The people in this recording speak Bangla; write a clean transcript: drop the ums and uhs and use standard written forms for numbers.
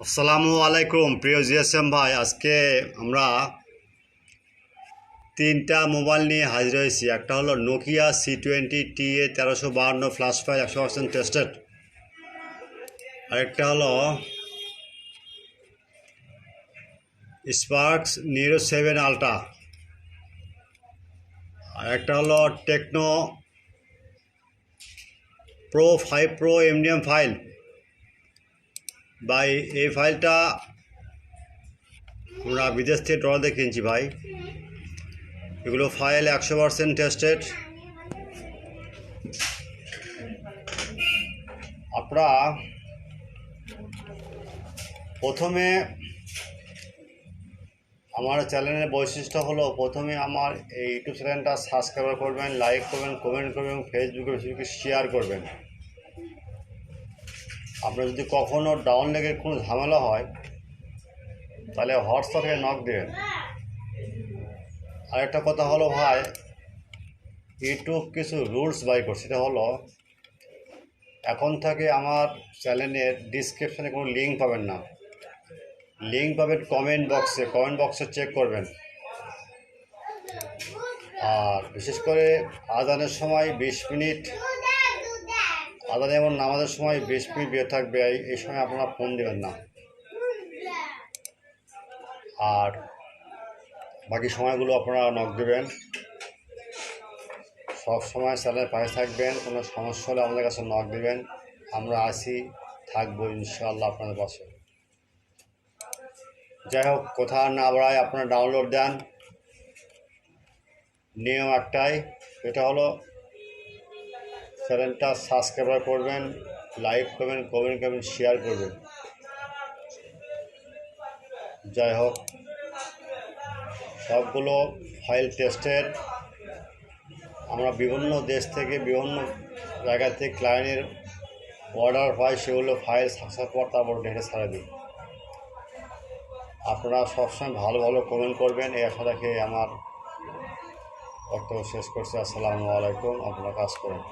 আসসালামু আলাইকুম প্রিয় জিএসএম ভাই। আজকে আমরা তিনটা মোবাইল নিয়ে হাজির হয়েছি। একটা হলো Nokia C20 TA 1352 flash file 100% tested. আরেকটা হলো স্পার্কস নিউরো 7 আলট্রা। আরেকটা হলো Tecno pro 5 pro MDM file. ভাই এই ফাইলটা আমরা বিদেশ থেকে ডলার দিয়ে কিনছি ভাই। এগুলো ফাইল 100% টেস্টেড। আপনারা প্রথমে আমার চ্যানেলের বৈশিষ্ট্য হলো প্রথমে আমার এই ইউটিউব চ্যানেলটা সাবস্ক্রাইব করবেন, লাইক করবেন, কমেন্ট করবেন, ফেসবুকে বেশি বেশি শেয়ার করবেন। আপনার যদি কখনও ডাউনলোডের কোনো ঝামেলা হয় তাহলে হোয়াটসঅ্যাপে নক দেবেন। আরেকটা কথা হলো ভাই, ইউটিউব কিছু রুলস বাই করছে। সেটা হলো এখন থেকে আমার চ্যানেলের ডিসক্রিপশানে কোনো লিঙ্ক পাবেন না। লিঙ্ক পাবেন কমেন্ট বক্সে চেক করবেন। আর বিশেষ করে আজানের সময় 20 মিনিট, আজান এবং নামাজের সময় 20 মিনিট বিয়ে থাকবে, এই সময় আপনারা ফোন দেবেন না। আর বাকি সময়গুলো আপনারা নক দেবেন। সব সময় চ্যানেলের পাশে থাকবেন। কোনো সমস্যা হলে আমাদের কাছে নক দেবেন, আমরা আসি, থাকবো ইনশাআল্লাহ আপনাদের পাশে। যাই হোক, কথা না বাড়ায় আপনারা ডাউনলোড দেন। নিয়ম একটাই, এটা হলো চ্যানেলটা সাবস্ক্রাইব করবেন, লাইক করবেন, কমেন্ট করবেন, শেয়ার করবেন। যাই হোক, সবগুলো ফাইল টেস্টের। আমরা বিভিন্ন দেশ থেকে বিভিন্ন জায়গা থেকে ক্লায়েন্টের অর্ডার পাই, সেগুলো ফাইল সাকসেস পর তারপর ডেটে ছাড়া দিই। আপনারা সবসময় ভালো ভালো কমেন্ট করবেন, এই আশা রেখে আমার বক্তব্য শেষ করছি। আসসালামু আলাইকুম। আপনারা কাজ করেন।